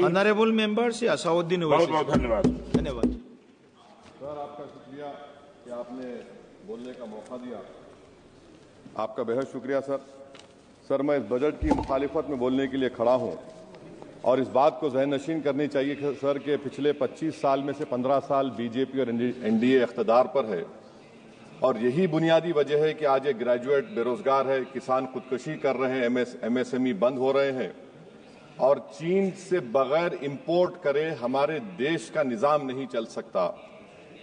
Honourable members Asaduddin बहुत बहुत धन्यवाद। धन्यवाद सर, आपका शुक्रिया कि आपने बोलने का मौका दिया। आपका बेहद शुक्रिया सर। सर, मैं इस बजट की मुखालिफत में बोलने के लिए खड़ा हूं और इस बात को ज़हन नशीन करनी चाहिए सर कि पिछले 25 साल में से 15 साल बीजेपी और एनडीए इख्तिदार पर है और यही बुनियादी वजह है कि आज एक ग्रेजुएट बेरोजगार है, किसान खुदकुशी कर रहे हैं, एमएसएमई बंद हो रहे हैं और चीन से बगैर इंपोर्ट करे हमारे देश का निजाम नहीं चल सकता।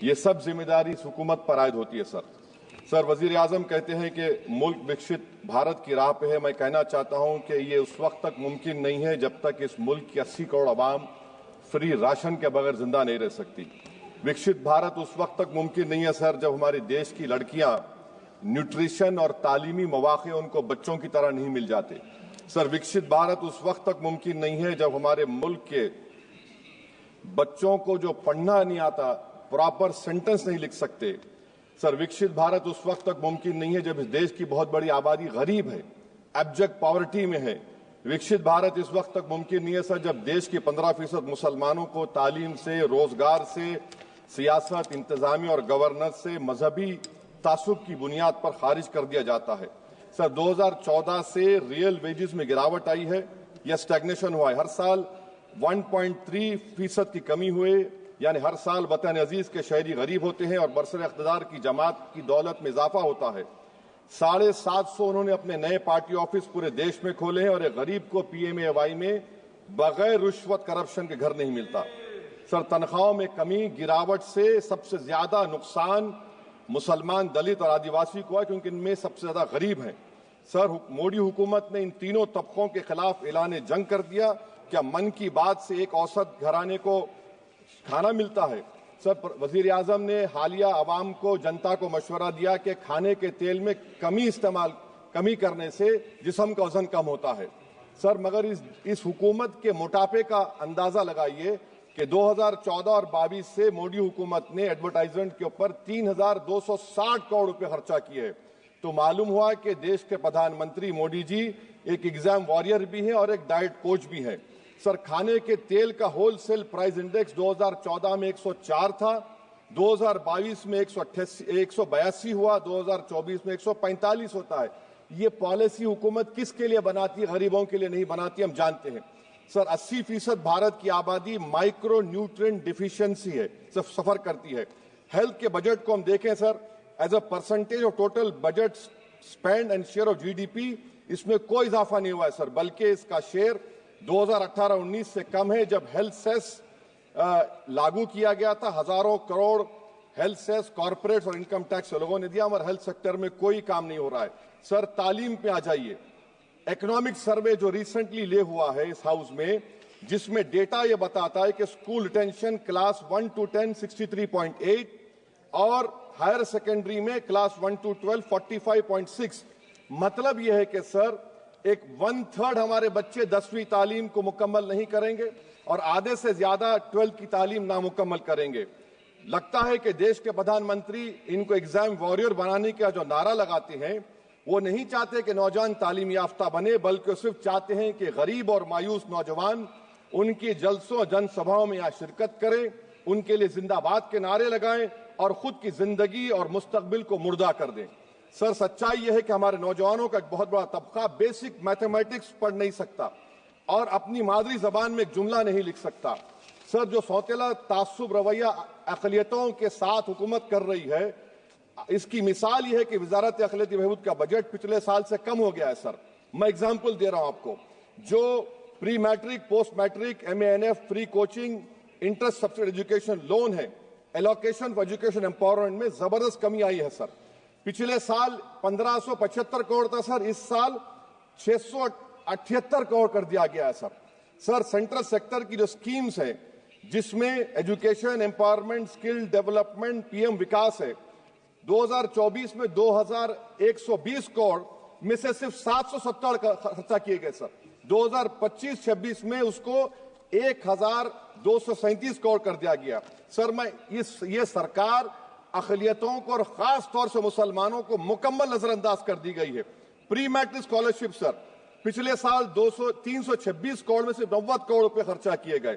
ये सब जिम्मेदारी इस हुकूमत पर आयद होती है सर। वजीर आजम कहते हैं कि मुल्क विकसित भारत की राह पे है। मैं कहना चाहता हूं कि ये उस वक्त तक मुमकिन नहीं है जब तक इस मुल्क की 80 करोड़ आवाम फ्री राशन के बगैर जिंदा नहीं रह सकती। विकसित भारत उस वक्त तक मुमकिन नहीं है सर जब हमारे देश की लड़कियां न्यूट्रिशन और तालीमी मौके उनको बच्चों की तरह नहीं मिल जाते। सर, विकसित भारत उस वक्त तक मुमकिन नहीं है जब हमारे मुल्क के बच्चों को जो पढ़ना नहीं आता, प्रॉपर सेंटेंस नहीं लिख सकते। सर, विकसित भारत उस वक्त तक मुमकिन नहीं है जब इस देश की बहुत बड़ी आबादी गरीब है, एब्जेक्ट पॉवर्टी में है। विकसित भारत इस वक्त तक मुमकिन नहीं है सर जब देश के 15% मुसलमानों को तालीम से, रोजगार से, सियासत, इंतजामी और गवर्नेंस से मजहबी तासुब की बुनियाद पर खारिज कर दिया जाता है। सर, 2014 से रियल वेजेस में गिरावट आई है या स्टैग्नेशन हुआ है। हर साल 1.3% की कमी हुई, यानी हर साल वतन अजीज के शहरी गरीब होते हैं और बरसर इख्तिदार की जमात की दौलत में इजाफा होता है। 750 उन्होंने अपने नए पार्टी ऑफिस पूरे देश में खोले हैं और एक गरीब को पीएमएवाई में बगैर रिश्वत करप्शन के घर नहीं मिलता। सर, तनख्वाहों में कमी, गिरावट से सबसे ज्यादा नुकसान मुसलमान, दलित और आदिवासी को है क्योंकि इनमें सबसे ज्यादा गरीब हैं। सर, मोदी हुकूमत ने इन तीनों तबकों के खिलाफ ऐलान जंग कर दिया। क्या मन की बात से एक औसत घराने को खाना मिलता है? सर, वजीर आजम ने हालिया आवाम को, जनता को मशवरा दिया कि खाने के तेल में कमी करने से जिस्म का वजन कम होता है। सर, मगर इस हुकूमत के मोटापे का अंदाजा लगाइए कि 2014 और 22 से मोदी हुकूमत ने एडवर्टाइजमेंट के ऊपर 3,260 करोड़ रुपए खर्चा किए। तो मालूम हुआ कि देश के प्रधानमंत्री मोदी जी एक एग्जाम वॉरियर भी हैं और एक डाइट कोच भी हैं। सर, खाने के तेल का होलसेल प्राइस इंडेक्स 2014 में 104 था, 2022 में 182 हुआ, 2024 में 145 होता है। ये पॉलिसी हुकूमत किसके लिए बनाती है? गरीबों के लिए नहीं बनाती, हम जानते हैं। सर, 80% भारत की आबादी माइक्रो न्यूट्रिएंट डिफिशियंसी है, सफर करती है। हेल्थ के बजट को हम देखें sir, as a percentage of total budget spend and share of GDP, इसमें कोई इजाफा नहीं हुआ है सर, बल्कि इसका शेयर 2018-19 से कम है। जब हेल्थ सेस लागू किया गया था, हजारों करोड़ हेल्थ सेस कॉर्पोरेट्स और इनकम टैक्स लोगों ने दिया, हमारे हेल्थ सेक्टर में कोई काम नहीं हो रहा है। सर, तालीम पे आ जाइए। इकोनॉमिक सर्वे जो रिसेंटली ले हुआ है इस हाउस में, जिसमें डेटा ये बताता है कि स्कूल रिटेंशन क्लास 1 to 10 63.8 और हायर सेकेंडरी में क्लास 1 to 12 45.6। मतलब यह है कि सर, एक 1/3 हमारे बच्चे 10वीं तालीम को मुकम्मल नहीं करेंगे और आधे से ज्यादा 12th की तालीम नामुकम्मल करेंगे। लगता है कि देश के प्रधानमंत्री इनको एग्जाम वॉरियर बनाने का जो नारा लगाते हैं, वो नहीं चाहते कि नौजवान तालीम याफ्ता बने, बल्कि सिर्फ चाहते हैं कि गरीब और मायूस नौजवान उनकी जलसों जनसभाओं में यहाँ शिरकत करें, उनके लिए जिंदाबाद के नारे लगाएं और खुद की जिंदगी और मुस्तकबिल को मुर्दा कर दें। सर, सच्चाई यह है कि हमारे नौजवानों का एक बहुत बड़ा तबका बेसिक मैथमेटिक्स पढ़ नहीं सकता और अपनी मादरी जबान में एक जुमला नहीं लिख सकता। सर, जो सौतेला तासुब रवैया अक़लियतों के साथ हुकूमत कर रही है, इसकी मिसाल यह है कि वजारत अक़लियती बहबूद का बजट पिछले साल से कम हो गया है। सर, मैं एग्जाम्पल दे रहा हूं आपको। जो pre matric, post matric, MANF, free coaching, interest subsidy education loan है, एलोकेशन फॉर एजुकेशन एम्पावरमेंट में जबरदस्त कमी आई है। सर, पिछले साल 1575 करोड़ था सर, इस साल 678 करोड़ कर दिया गया है। सर, सेंट्रल सेक्टर की जो स्कीम्स है, जिसमें education, empowerment, skill development, PM विकास है, 2024 में 2120 करोड़ में से सिर्फ 770 खर्चा किए गए। सर, 2025-26 में उसको 1237 करोड़ कर दिया गया। सर, ये सरकार अक़लियतों को और खास तौर से मुसलमानों को मुकम्मल नजरअंदाज कर दी गई है। प्री मैट्रिक स्कॉलरशिप सर, पिछले साल 326 करोड़ में से 90 करोड़ रुपए खर्चा किए गए।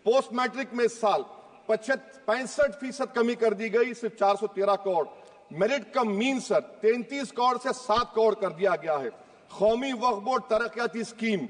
पोस्ट मैट्रिक में इस साल 65% कमी कर दी गई, सिर्फ 413 करोड़। मेरिट कम मीन सर 33 करोड़ से 7 करोड़ कर दिया गया है। कौमी वक्फ बोर्ड तरक्याती स्कीम,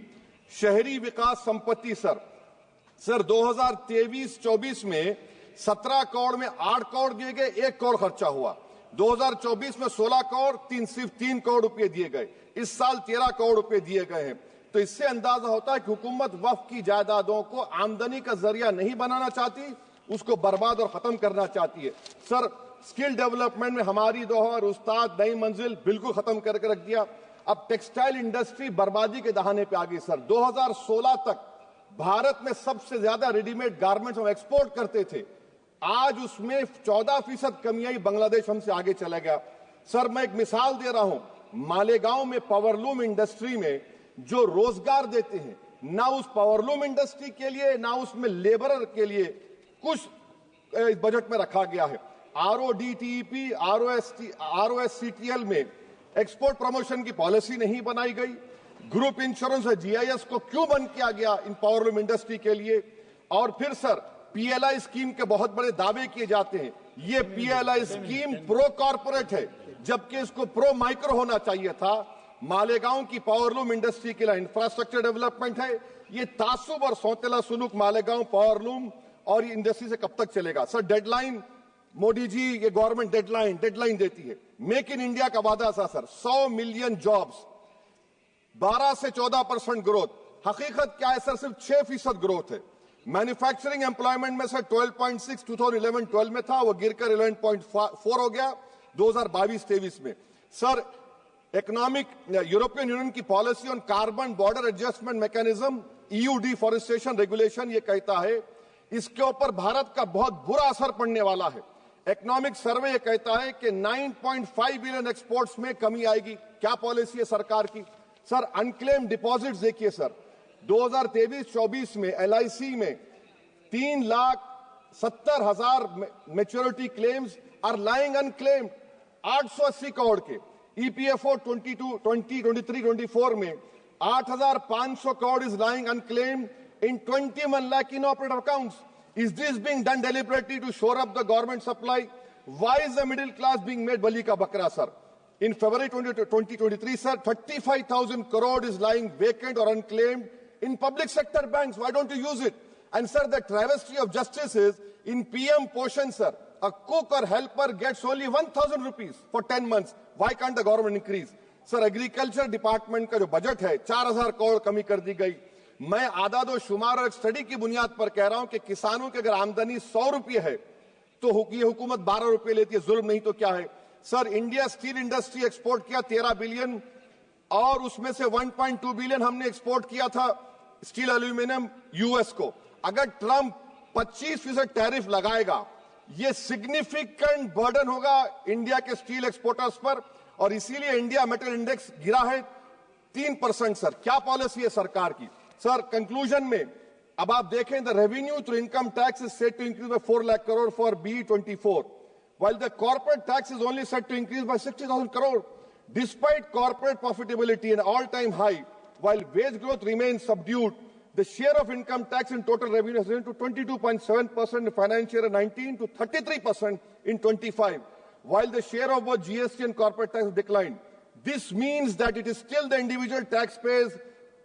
शहरी विकास संपत्ति सर 2023-24 में 17 करोड़ में 8 करोड़ दिए गए, 1 करोड़ खर्चा हुआ। 2024 में 16 करोड़ सिर्फ 3 करोड़ रुपए दिए गए। इस साल 13 करोड़ रुपए दिए गए हैं। तो इससे अंदाजा होता है कि हुकूमत वक्फ की जायदादों को आमदनी का जरिया नहीं बनाना चाहती, उसको बर्बाद और खत्म करना चाहती है। सर स्किल डेवलपमेंट में हमारी दोहर उस्ताद नई मंजिल बिल्कुल खत्म करके रख दिया। अब टेक्सटाइल इंडस्ट्री बर्बादी के दहाने पे आ गई सर। 2016 तक भारत में सबसे ज्यादा रेडीमेड गारमेंट्स हम एक्सपोर्ट करते थे, आज उसमें 14% कमी आई, बांग्लादेश हमसे आगे चला गया। सर मैं एक मिसाल दे रहा हूं, मालेगांव में पावरलूम इंडस्ट्री में जो रोजगार देते हैं, ना उस पावरलूम इंडस्ट्री के लिए ना उसमें लेबरर के लिए कुछ इस बजट में रखा गया है। RODTEP, ROSCTL में एक्सपोर्ट प्रमोशन की पॉलिसी नहीं बनाई गई। ग्रुप इंश्योरेंस और GIS को क्यों बंद किया गया इन पावरलूम इंडस्ट्री के लिए? और फिर सर PLI स्कीम के बहुत बड़े दावे किए जाते हैं। ये PLI स्कीम प्रो कॉर्पोरेट है, जबकि इसको प्रो माइक्रो होना चाहिए था। मालेगांव की पावरलूम इंडस्ट्री के लिए इंफ्रास्ट्रक्चर डेवलपमेंट है। ये तासुब और सौतेला सुलूक मालेगांव पावरलूम और ये इंडस्ट्री से कब तक चलेगा? सर डेडलाइन मोदी जी, ये गवर्नमेंट डेडलाइन देती है। मेक इन इंडिया का वादा था सर 100 मिलियन जॉब्स, 12 से 14% ग्रोथ। हकीकत क्या है सर? सिर्फ 6% ग्रोथ है। मैन्युफैक्चरिंग एम्प्लॉयमेंट में सर 12.6 2011-12 में था, वो गिरकर 11.4 हो गया 2022-23 में। सर इकोनॉमिक यूरोपियन यूनियन की policy on carbon border adjustment mechanism EU deforestation regulation ये कहता है इसके ऊपर भारत का बहुत बुरा असर पड़ने वाला है। इकोनॉमिक सर्वे ये कहता है कि 9.5 बिलियन एक्सपोर्ट्स में कमी आएगी। क्या पॉलिसी है सरकार की? सर अनक्लेम डिपॉजिट्स देखिए सर, 2023-24 में LIC में 3,70,000 maturity claims are lying unclaimed, 880 crore के। EPFO 2023-24 में 8,500 crore is lying unclaimed in 21 lakh inoperative accounts. Is this being done deliberately to shore up the government supply? Why is the middle class being made bali ka bakra, sir? In February 2023, sir, 35,000 crore is lying vacant or unclaimed in public sector banks. Why don't you use it? And sir, the travesty of justice is in PM Poshan, sir, a cook or helper gets only 1,000 rupees for 10 months. Why can't the government increase? Sir, agriculture department का जो budget है 4,000 करोड़ कमी कर दी गई। मैं आदाद और शुमार और एक स्टडी की बुनियाद पर कह रहा हूं कि किसानों की अगर आमदनी 100 रुपये है तो ये हुकूमत 12 रुपये लेती है। जुल्म नहीं तो क्या है? Sir India steel industry export किया 13 बिलियन और उसमें से 1.2 बिलियन हमने एक्सपोर्ट किया था स्टील एल्यूमिनियम US को। अगर ट्रंप 25% टैरिफ लगाएगा, ये सिग्निफिकेंट बर्डन होगा इंडिया के स्टील एक्सपोर्टर्स पर और इसीलिए इंडिया मेटल इंडेक्स गिरा है 3%। सर क्या पॉलिसी है सरकार की? सर कंक्लूजन में अब आप देखें, the revenue through income tax is set to increase by 4 lakh crore for BE24, while the corporate tax is only set to increase by 60,000 crore. Despite corporate profitability an all-time high, while wage growth remains subdued, the share of income tax in total revenue has risen to 22.7% in financial year 19 to 33% in 25, while the share of both GST and corporate tax has declined. This means that it is still the individual taxpayers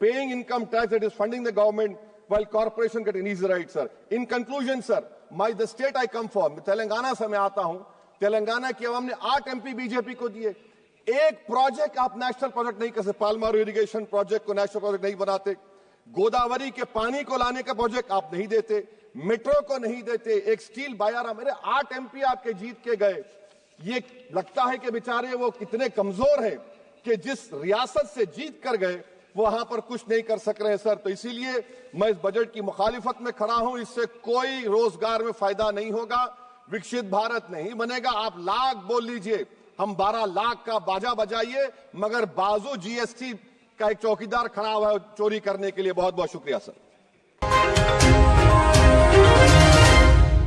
paying income tax that is funding the government, while corporation get an easy ride, sir. In conclusion, sir, the state I come from, Telangana से मैं आता हूं, तेलंगाना की आवाम ने 8 MP BJP को दिए। एक project आप नेशनल प्रोजेक्ट नहीं कर सकते, पालमारू इरिगेशन प्रोजेक्ट को नेशनल प्रोजेक्ट नहीं बनाते, गोदावरी के पानी को लाने का प्रोजेक्ट आप नहीं देते, मेट्रो को नहीं देते, एक स्टील बायारा, मेरे 8 MP आपके जीत के गए। ये लगता है कि बेचारे वो कितने कमजोर हैं कि जिस रियासत से जीत कर गए वहां पर कुछ नहीं कर सक रहे हैं सर। तो इसीलिए मैं इस बजट की मुखालिफत में खड़ा हूं। इससे कोई रोजगार में फायदा नहीं होगा, विकसित भारत नहीं बनेगा। आप लाख बोल लीजिए, हम 12 लाख का बाजा बजाइए, मगर बाजू GST का एक चौकीदार खड़ा हुआ है चोरी करने के लिए। बहुत बहुत शुक्रिया सर।